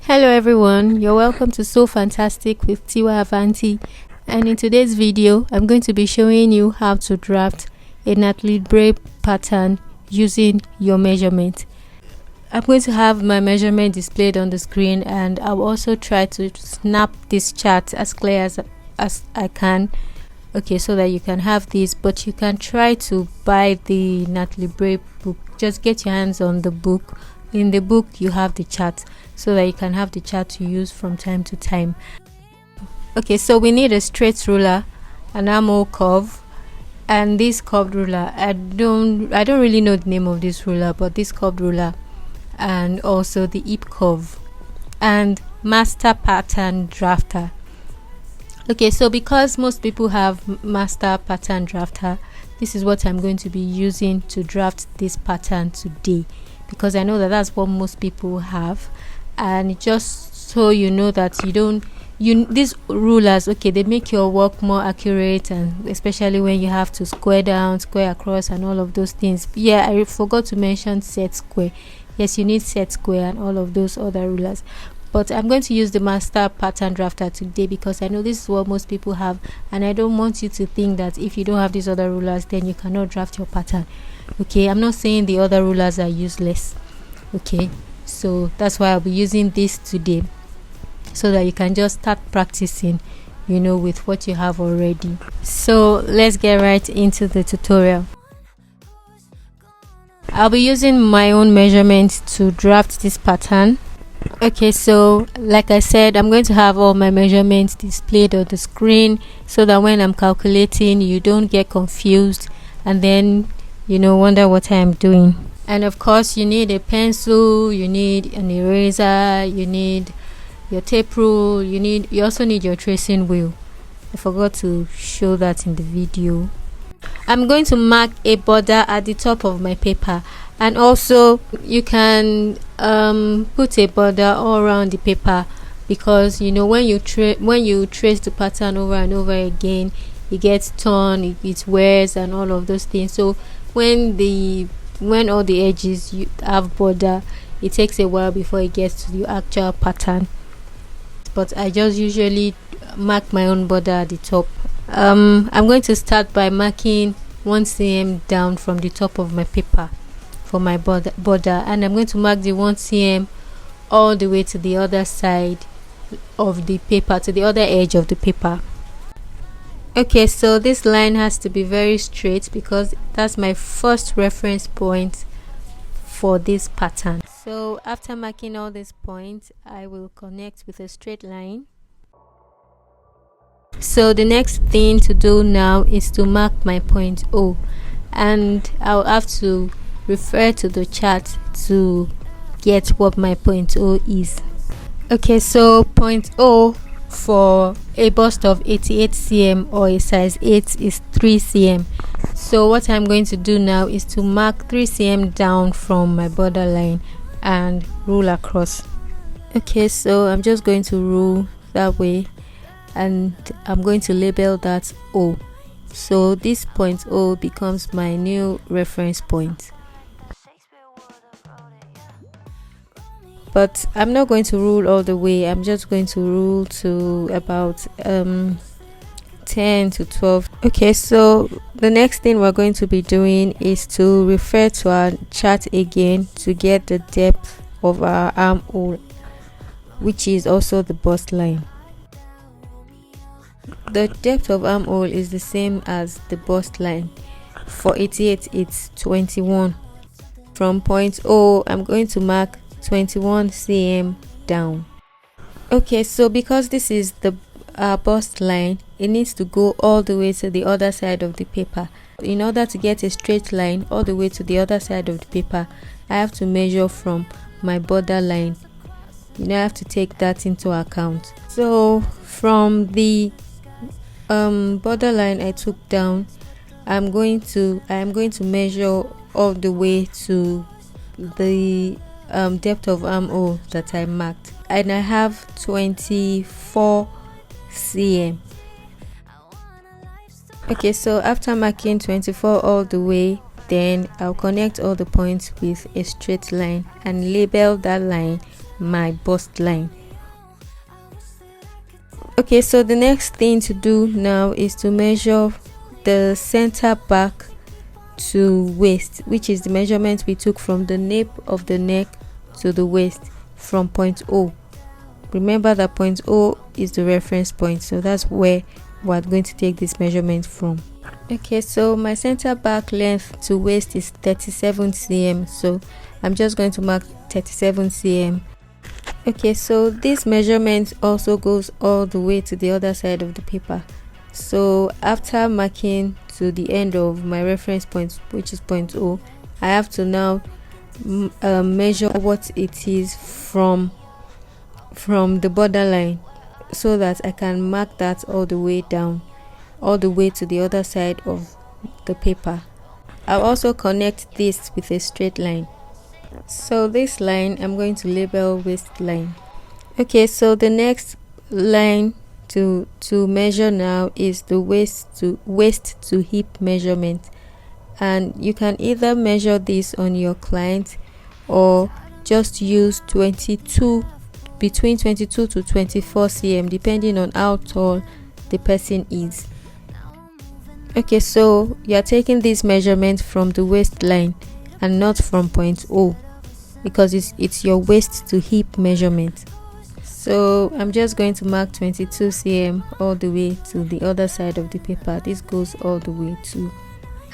Hello everyone, you're welcome to So Fantastic with Tiwa Avanti, and in today's video I'm going to be showing you how to draft a Natalie Bray pattern using your measurement. I'm going to have my measurement displayed on the screen, and I'll also try to snap this chart as clear as I can, okay, so that you can have this, but you can try to buy the Natalie Bray book. Just get your hands on the book. In the book you have the chart, so that you can have the chart to use from time to time. Okay, so we need a straight ruler, an armhole curve, and this curved ruler. I don't really know the name of this ruler, but this curved ruler, and also the hip curve, and master pattern drafter. Okay, so because most people have master pattern drafter, this is what I'm going to be using to draft this pattern today, because I know that that's what most people have. And just so you know that these rulers, okay, they make your work more accurate, and especially when you have to square down, square across, and all of those things. Yeah, I forgot to mention set square. Yes, you need set square and all of those other rulers, but I'm going to use the master pattern drafter today because I know this is what most people have, and I don't want you to think that if you don't have these other rulers then you cannot draft your pattern. Okay, I'm not saying the other rulers are useless. Okay, so that's why I'll be using this today, so that you can just start practicing, with what you have already. So let's get right into the tutorial. I'll be using my own measurements to draft this pattern. Okay, so like I said, I'm going to have all my measurements displayed on the screen, so that when I'm calculating you don't get confused and then wonder what I'm doing. And of course you need a pencil, you need an eraser, you need your tape rule, you also need your tracing wheel. I forgot to show that in the video. I'm going to mark a border at the top of my paper, and also you can put a border all around the paper, because when you trace the pattern over and over again, it gets torn, it wears, and all of those things. So when all the edges you have border, it takes a while before it gets to the actual pattern. But I just usually mark my own border at the top. I'm going to start by marking 1 cm down from the top of my paper for my border, and I'm going to mark the 1 cm all the way to the other side of the paper, to the other edge of the paper. Okay, so this line has to be very straight because that's my first reference point for this pattern. So after marking all these points, I will connect with a straight line. So the next thing to do now is to mark my point O, and I'll have to refer to the chart to get what my point O is. Okay, so point O for a bust of 88 cm or a size 8 is 3 cm. So what I'm going to do now is to mark 3 cm down from my borderline and rule across. Okay, so I'm just going to rule that way, and I'm going to label that O. So this point O becomes my new reference point. But I'm not going to rule all the way. I'm just going to rule to about 10 to 12. Okay, so the next thing we're going to be doing is to refer to our chart again to get the depth of our armhole, which is also the bust line. The depth of armhole is the same as the bust line. For 88 it's 21. From point O I'm going to mark 21 cm down. Okay, so because this is the bust line, it needs to go all the way to the other side of the paper. In order to get a straight line all the way to the other side of the paper, I have to measure from my border line. I have to take that into account. So from the border line I took down, I am going to measure all the way to the depth of armhole that I marked, and I have 24 cm. Okay, so after marking 24 all the way, then I'll connect all the points with a straight line and label that line my bust line. Okay, so the next thing to do now is to measure the center back to waist, which is the measurement we took from the nape of the neck to the waist from point O. Remember that point O is the reference point, so that's where we're going to take this measurement from. Okay, so my center back length to waist is 37 cm, so I'm just going to mark 37 cm. Okay, so this measurement also goes all the way to the other side of the paper. So after marking to the end of my reference point, which is point O, I have to now measure what it is from the borderline, so that I can mark that all the way down, all the way to the other side of the paper. I'll also connect this with a straight line. So this line I'm going to label waistline. Okay, so the next line to measure now is the waist to hip measurement, and you can either measure this on your client or just use between 22 to 24 cm depending on how tall the person is. Okay, so you're taking this measurement from the waistline and not from point O, because it's your waist to hip measurement. So I'm just going to mark 22 cm all the way to the other side of the paper. This goes all the way to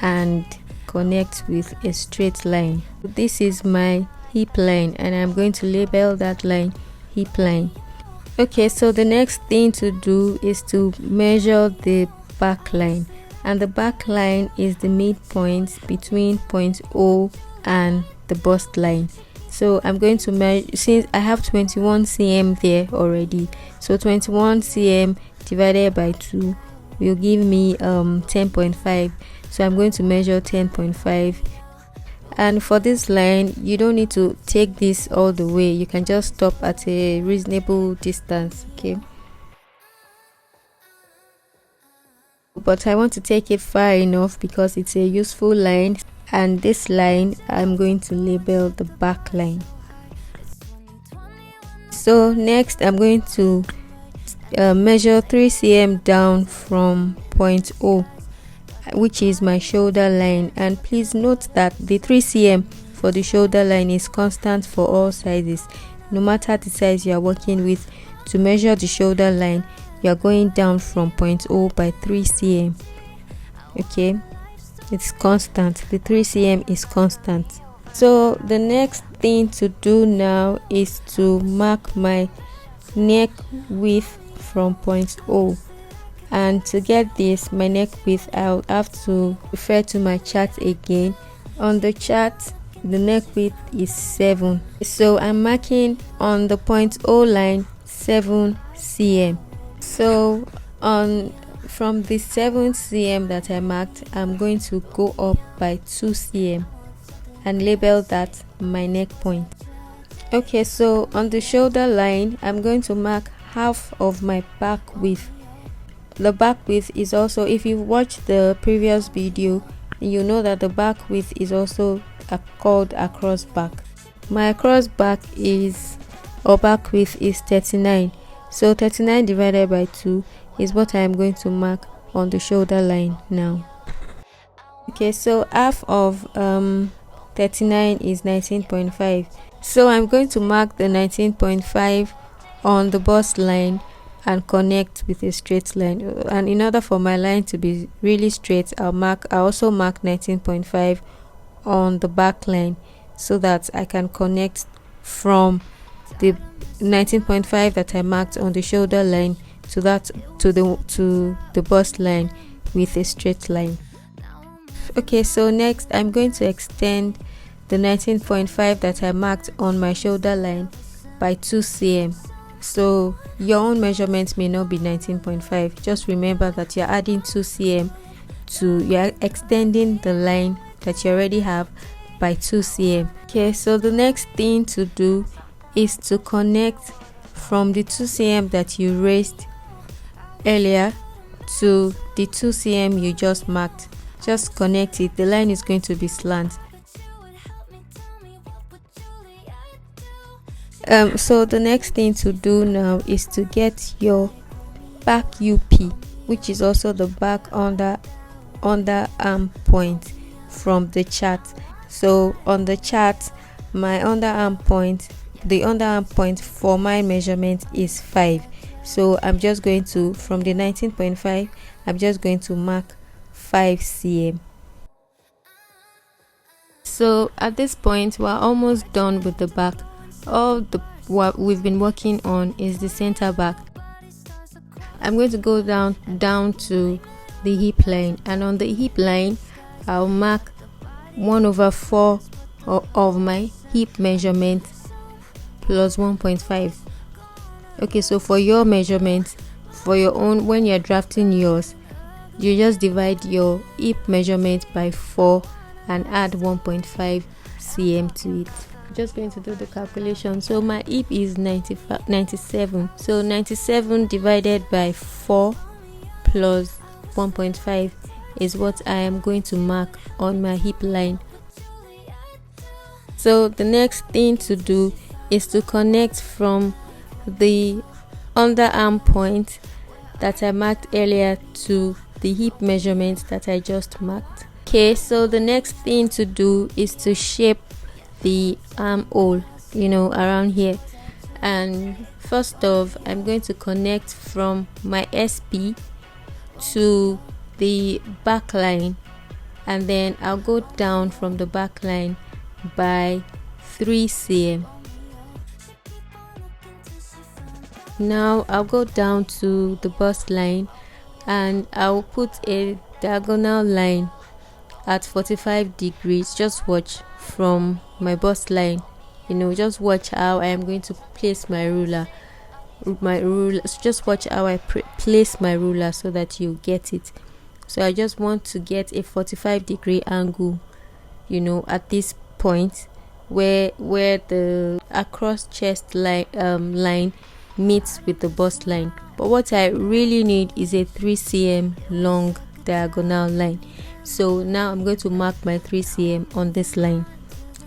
and connect with a straight line. This is my hip line, and I'm going to label that line hip line. Okay, so the next thing to do is to measure the back line, and the back line is the midpoint between point O and the bust line. So I'm going to measure, since I have 21 cm there already, so 21 cm divided by 2 will give me 10.5. so I'm going to measure 10.5. and for this line you don't need to take this all the way, you can just stop at a reasonable distance. Okay, but I want to take it far enough because it's a useful line, and this line I'm going to label the back line. So next I'm going to measure 3 cm down from point O, which is my shoulder line, and please note that the 3 cm for the shoulder line is constant for all sizes. No matter the size you are working with, to measure the shoulder line you are going down from point O by 3 cm. Okay, it's constant, the 3 cm is constant. So the next thing to do now is to mark my neck width from point O, and to get this my neck width I'll have to refer to my chart again. On the chart the neck width is 7, so I'm marking on the point O line 7 cm. So from the 7 cm that I marked, I'm going to go up by 2 cm and label that my neck point. Okay, so on the shoulder line I'm going to mark half of my back width. The back width is also, if you watched the previous video, you know that the back width is also called across back. My across back is, or back width is 39, so 39 divided by 2 is what I am going to mark on the shoulder line now. Okay, so half of 39 is 19.5, so I'm going to mark the 19.5 on the bust line and connect with a straight line. And in order for my line to be really straight, I also mark 19.5 on the back line, so that I can connect from the 19.5 that I marked on the shoulder line to the bust line with a straight line. Okay, so next I'm going to extend the 19.5 that I marked on my shoulder line by 2 cm. So your own measurement may not be 19.5. Just remember that you're adding 2 cm you're extending the line that you already have by 2 cm. Okay, so the next thing to do is to connect from the 2 cm that you raised earlier to the 2 cm you just marked. Just connect it. The line is going to be slant. So the next thing to do now is to get your back UP, which is also the back underarm point from the chart. So on the chart, my underarm point, the underarm point for my measurement is 5. So I'm just going to, from the 19.5, I'm just going to mark 5 cm. So at this point, we're almost done with the back. What we've been working on is the center back. I'm going to go down to the hip line, and on the hip line I'll mark 1/4 of my hip measurement plus 1.5. Okay, so for your measurement, for your own, when you're drafting yours, you just divide your hip measurement by 4 and add 1.5 cm to it. I'm just going to do the calculation. So my hip is 97. So 97 divided by 4 plus 1.5 is what I am going to mark on my hip line. So the next thing to do is to connect from the underarm point that I marked earlier to the hip measurement that I just marked. Okay, so the next thing to do is to shape the armhole, around here. And first off, I'm going to connect from my SP to the back line, and then I'll go down from the back line by 3 cm. Now I'll go down to the bust line and I'll put a diagonal line at 45 degrees. Just watch from my bust line, just watch how I am going to place my ruler. Just watch how I place my ruler so that you get it. So I just want to get a 45-degree angle, at this point where the across chest line meets with the bust line. But what I really need is a 3 cm long diagonal line. So now I'm going to mark my 3 cm on this line.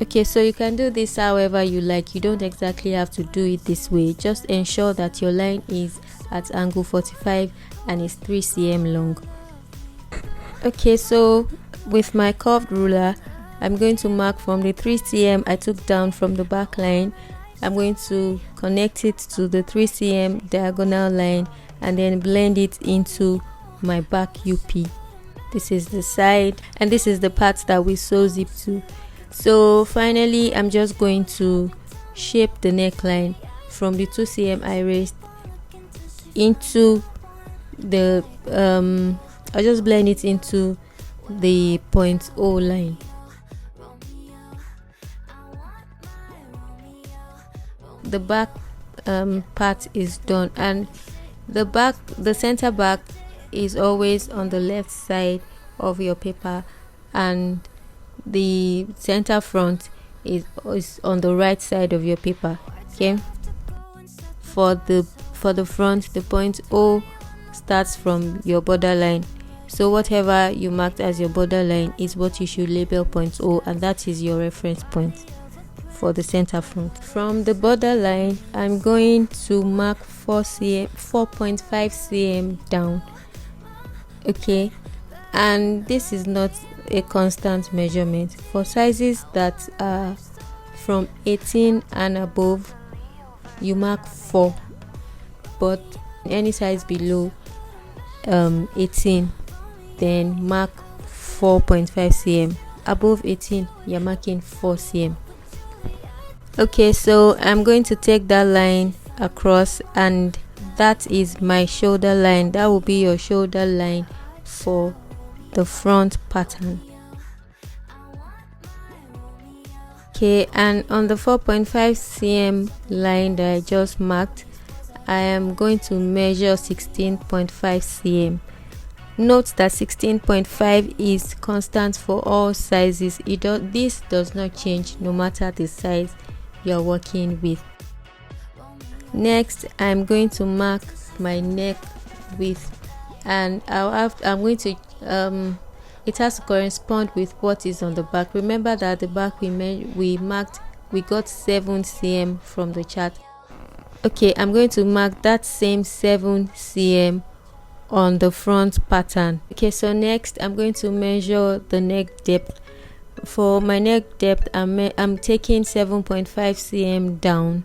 Okay, so you can do this however you like. You don't exactly have to do it this way. Just ensure that your line is at angle 45 and is 3 cm long. Okay, so with my curved ruler, I'm going to mark from the 3 cm I took down from the back line. I'm going to connect it to the 3 cm diagonal line and then blend it into my back UP. This is the side and this is the part that we sew zip to. So finally, I'm just going to shape the neckline from the 2 cm I raised into the I'll just blend it into the point O line. The back part is done, and the center back is always on the left side of your paper, and the center front is on the right side of your paper. Okay, for the front, the point O starts from your borderline. So whatever you marked as your borderline is what you should label point O, and that is your reference point for the center front. From the borderline, I'm going to mark 4.5 cm down. Okay, and this is not a constant measurement. For sizes that are from 18 and above, you mark 4, but any size below 18, then mark 4.5 cm. Above 18, you're marking 4 cm. Okay, so I'm going to take that line across, and that is my shoulder line. That will be your shoulder line for the front pattern. Okay, and on the 4.5 cm line that I just marked, I am going to measure 16.5 cm. Note that 16.5 is constant for all sizes. This does not change no matter the size you're working with. Next, I'm going to mark my neck width, and I'm going to it has to correspond with what is on the back. Remember that the back we marked we got 7 cm from the chart. Okay, I'm going to mark that same 7 cm on the front pattern. Okay, so next I'm going to measure the neck depth. For my neck depth, I'm taking 7.5 cm down.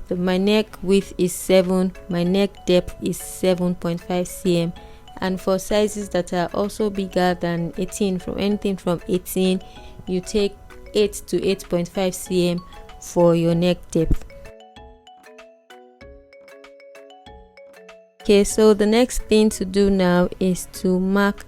My neck width is 7, my neck depth is 7.5 cm. And for sizes that are also bigger than 18, from anything from 18, you take 8 to 8.5 cm for your neck depth. Okay, so the next thing to do now is to mark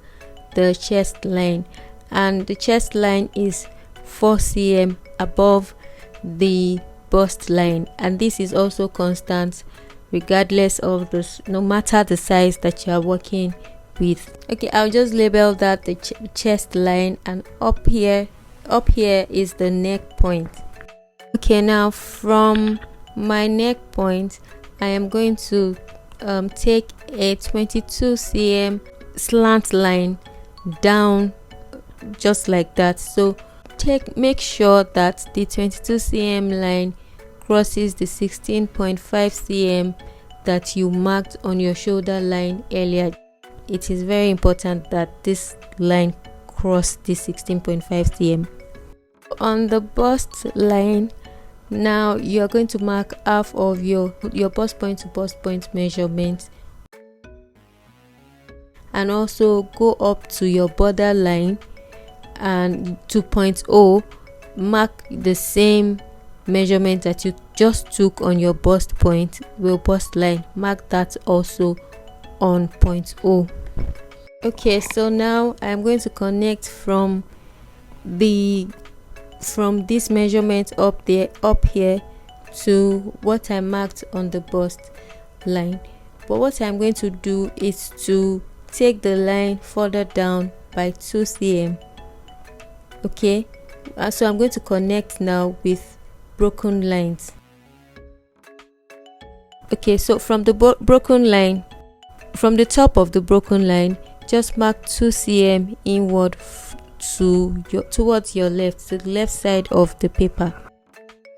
the chest line, and the chest line is 4 cm above the bust line, and this is also constant regardless of this, no matter the size that you are working with. Okay, I'll just label that the chest line, and up here is the neck point. Okay, now from my neck point I am going to take a 22 cm slant line down, just like that. So make sure that the 22 cm line crosses the 16.5 cm that you marked on your shoulder line earlier. It is very important that this line cross the 16.5 cm. On the bust line, now you are going to mark half of your bust point to bust point measurement, and also go up to your border line and 2.0, mark the same measurement that you just took on your bust point, bust line, mark that also on 0.0. Okay, so now I'm going to connect from this measurement up here to what I marked on the bust line. But what I'm going to do is to take the line further down by 2 cm. Okay, so I'm going to connect now with broken lines. Okay, so from the broken line, from the top of the broken line, just mark 2 cm inward towards your left, to the left side of the paper.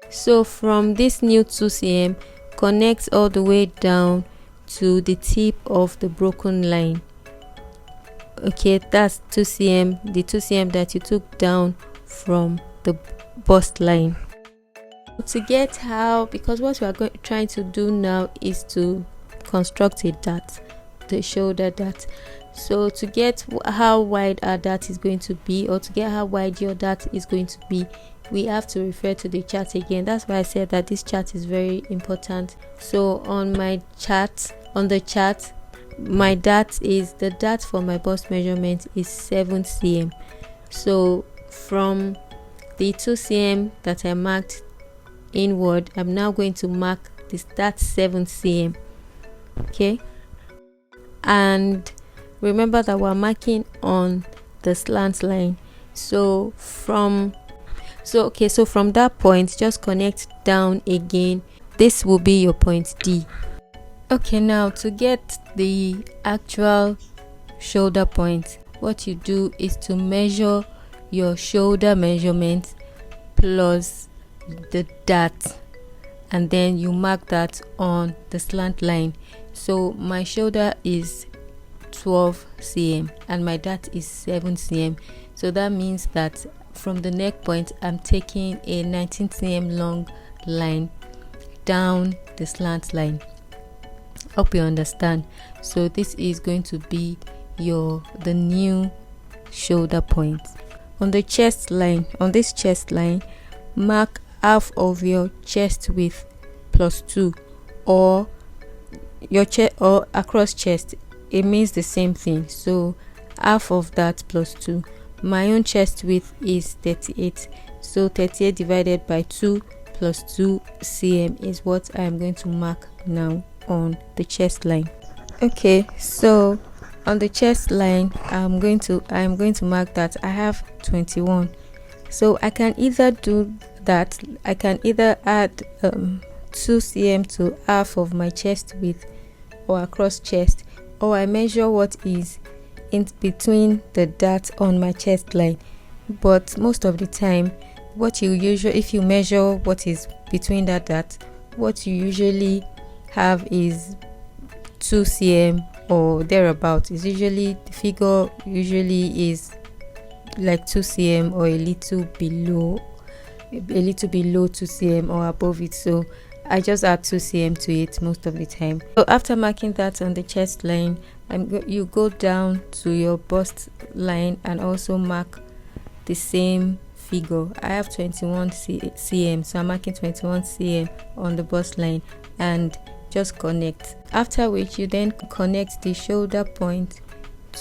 So from this new 2 cm, connect all the way down to the tip of the broken line. Okay, that's 2 cm, the 2 cm that you took down from the bust line. To get how, because what we are trying to do now is to construct a dart, the shoulder dart. So to get how wide our dart is going to be, or to get how wide your dart is going to be, we have to refer to the chart again. That's why I said that this chart is very important. So on the chart, my dart is, the dart for my bust measurement is 7 cm. So from the 2 cm that I marked inward, I'm now going to mark that 7 cm. Okay, and remember that we're marking on the slant line. So from that point, just connect down again. This will be your point D. Okay, now to get the actual shoulder point, what you do is to measure your shoulder measurement plus the dart, and then you mark that on the slant line. So my shoulder is 12 cm and my dart is 7 cm. So that means that from the neck point, I'm taking a 19 cm long line down the slant line. Hope you understand. So this is going to be the new shoulder point. On the chest line, on this chest line, mark half of your chest width plus 2, or your chest, or across chest, it means the same thing. So half of that plus 2. My own chest width is 38, so 38 divided by 2 plus 2 cm is what I am going to mark now on the chest line. Okay, so on the chest line, I'm going to mark that I have 21. So I can either do that, I can either add 2 cm to half of my chest width or across chest, or I measure what is in between the dart on my chest line. but most of the time what you usually, if you measure what is between that dart, what you usually have is 2 cm or thereabout. Is usually, the figure usually is like 2 cm or a little below 2 cm or above it. So I just add 2 cm to it most of the time. So after marking that on the chest line, you go down to your bust line and also mark the same figure. I have 21 cm, so I'm marking 21 cm on the bust line and just connect. After which you then connect the shoulder point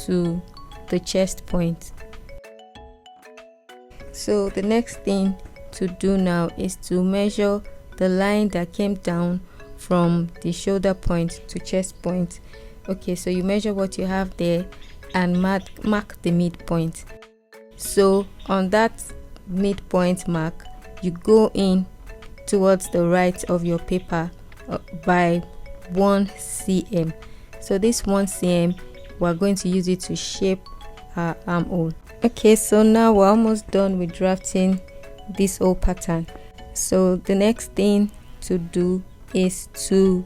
to the chest point. So the next thing to do now is to measure the line that came down from the shoulder point to chest point. Okay, so you measure what you have there and mark the midpoint. So on that midpoint mark, you go in towards the right of your paper by 1 cm. So this 1 cm, we're going to use it to shape our armhole. Okay, so now we're almost done with drafting this whole pattern. So the next thing to do is to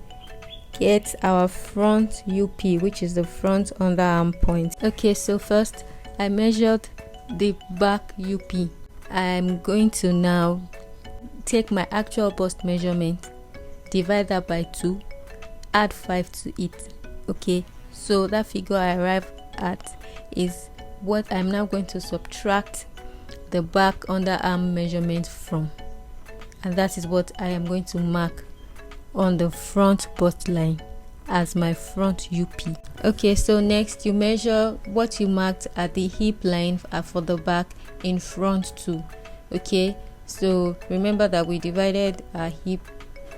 get our front UP, which is the front underarm point. Okay, so first I measured the back UP. I'm going to now take my actual bust measurement, divide that by 2, add 5 to it. Okay, so that figure I arrived at is what I'm now going to subtract the back underarm measurement from, and that is what I am going to mark on the front bust line as my front UP. Okay, so next you measure what you marked at the hip line for the back in front too. Okay, so remember that we divided our hip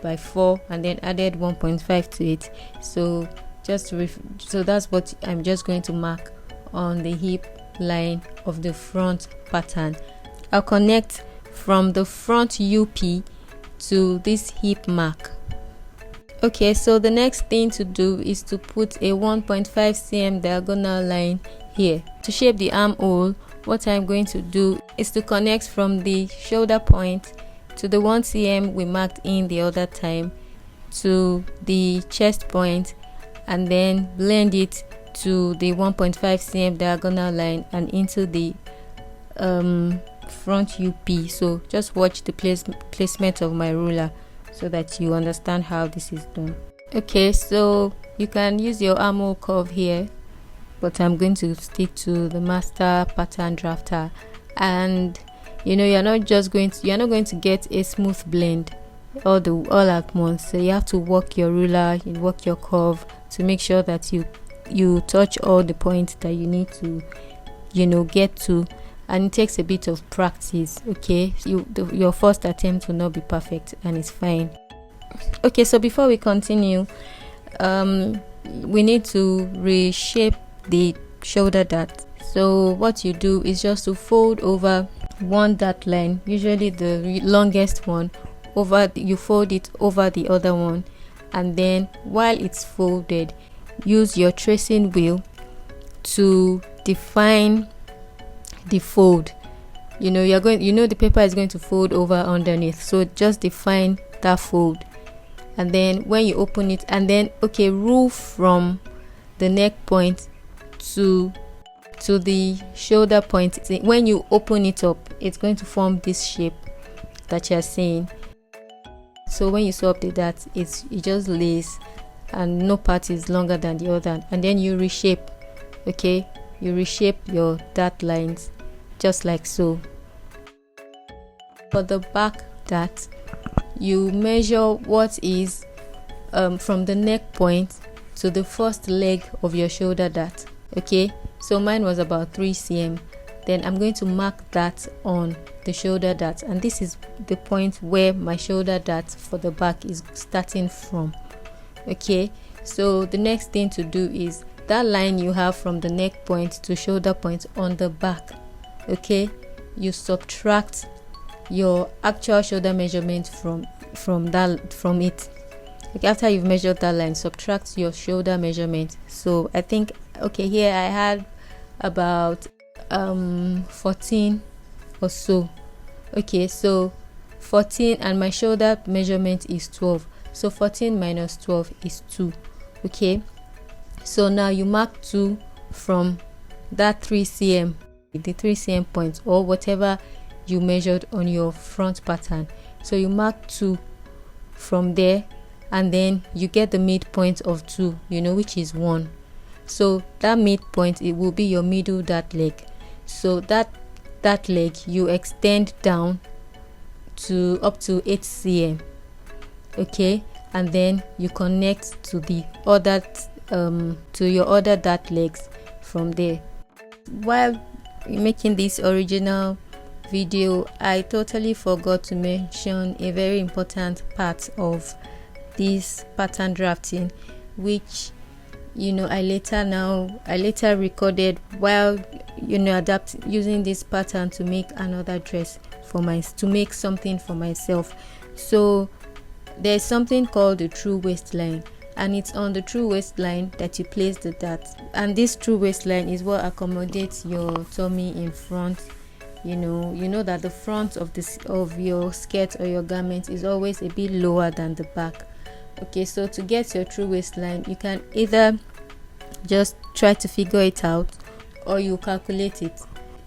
by 4 and then added 1.5 to it. So so that's what I'm just going to mark on the hip line of the front pattern. I'll connect from the front UP to this hip mark. Okay, so the next thing to do is to put a 1.5 cm diagonal line here. To shape the armhole, what I'm going to do is to connect from the shoulder point to the 1 cm we marked in the other time to the chest point, and then blend it to the 1.5 cm diagonal line and into the front UP. So just watch the placement of my ruler so that you understand how this is done. Okay, so you can use your armhole curve here, but I'm going to stick to the master pattern drafter. And you know, you're not going to get a smooth blend all at once. So you have to work your ruler, you work your curve to make sure that you touch all the points that you need to, get to. And it takes a bit of practice. Okay, your first attempt will not be perfect, and it's fine. Okay, so before we continue, we need to reshape the shoulder dart. So what you do is just to fold over one dart line, usually the longest one, you fold it over the other one, and then while it's folded, use your tracing wheel to define the fold. The paper is going to fold over underneath, so just define that fold. And then when you open it, and then rule from the neck point to the shoulder point. When you open it up, it's going to form this shape that you're seeing. So when you sew up the dart, it just lays, and no part is longer than the other. And then you reshape. Okay, you reshape your dart lines just like so. For the back dart, you measure what is from the neck point to the first leg of your shoulder dart. Okay, so mine was about 3 cm. Then I'm going to mark that on the shoulder dart, and this is the point where my shoulder dart for the back is starting from. Okay, so the next thing to do is that line you have from the neck point to shoulder point on the back. Okay, you subtract your actual shoulder measurement from it. Okay, after you've measured that line, subtract your shoulder measurement. So I think here I had about 14 or so. Okay, so 14, and my shoulder measurement is 12, so 14 minus 12 is 2. Okay, so now you mark 2 from that 3 cm, the 3 cm point, or whatever you measured on your front pattern. So you mark 2 from there, and then you get the midpoint of 2, which is 1. So that midpoint, it will be your middle dart leg. So that leg you extend down to up to 8 cm. Okay, and then you connect to the other to your other dart legs from there. While making this original video, I totally forgot to mention a very important part of this pattern drafting, which I later recorded while using this pattern to make another dress to make something for myself. So there's something called the true waistline, and it's on the true waistline that you place the dart, and this true waistline is what accommodates your tummy in front. You know that the front of your skirt or your garment is always a bit lower than the back. Okay, so to get your true waistline, you can either just try to figure it out, or you calculate it.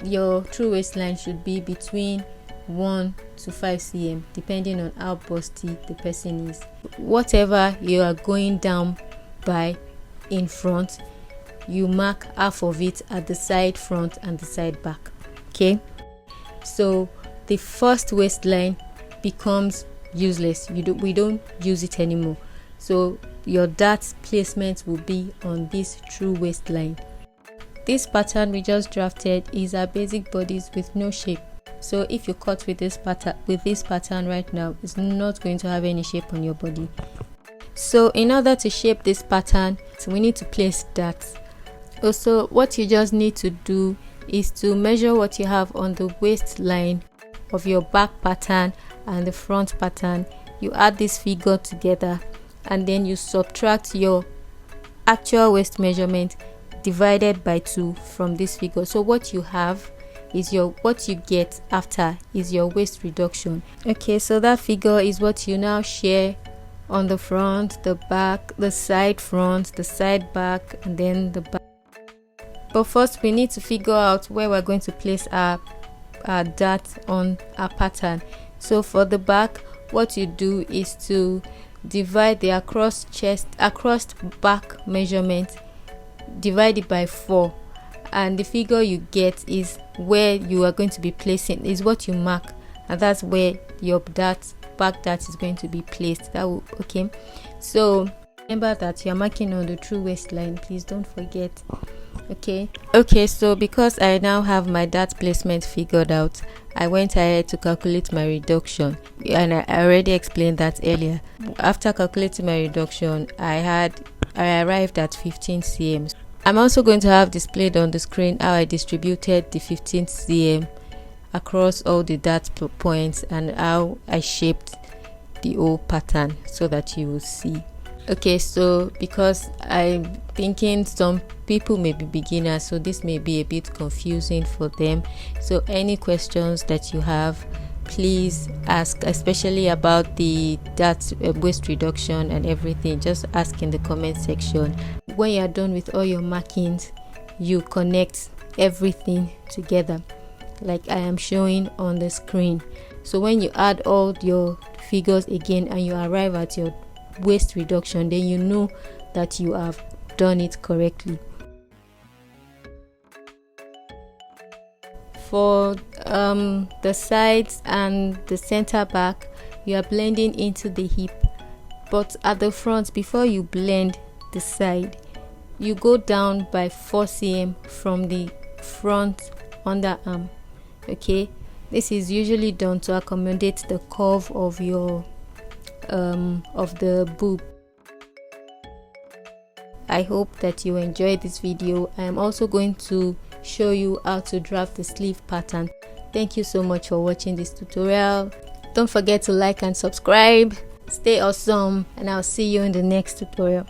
Your true waistline should be between 1 to 5 cm, depending on how busty the person is. Whatever you are going down by in front, you mark half of it at the side front and the side back. Okay, so the first waistline becomes useless. We don't use it anymore. So your dart placement will be on this true waistline. This pattern we just drafted is a basic bodice with no shape. So if you cut with this pattern right now, it's not going to have any shape on your body. So in order to shape this pattern, we need to place darts. Also, what you just need to do is to measure what you have on the waistline of your back pattern and the front pattern. You add this figure together, and then you subtract your actual waist measurement divided by 2 from this figure. So what you have is what you get after is your waist reduction. Okay, so that figure is what you now share on the front, the back, the side front, the side back, and then the back. But first we need to figure out where we're going to place our dart on our pattern. So for the back, what you do is to divide the across back measurement, divide it by 4, and the figure you get is where you are going to be placing, is what you mark, and that's where your back dart is going to be placed. Okay, so remember that you're marking on the true waistline, please don't forget. Okay, so because I now have my dart placement figured out, I went ahead to calculate my reduction, and I already explained that earlier. After calculating my reduction, I arrived at 15 cm. I'm also going to have displayed on the screen how I distributed the 15 cm across all the dart points and how I shaped the whole pattern so that you will see. Okay, so because I'm thinking some people may be beginners, so this may be a bit confusing for them. So any questions that you have, please ask, especially about the dart waist reduction and everything. Just ask in the comment section. When you're done with all your markings, you connect everything together like I am showing on the screen. So when you add all your figures again and you arrive at your waist reduction, then you know that you have done it correctly. For the sides and the center back, you are blending into the hip, but at the front, before you blend the side, you go down by 4 cm from the front underarm. Okay, this is usually done to accommodate the curve of your of the boob. I hope that you enjoyed this video. I am also going to show you how to draft the sleeve pattern. Thank you so much for watching this tutorial. Don't forget to like and subscribe. Stay awesome, and I'll see you in the next tutorial.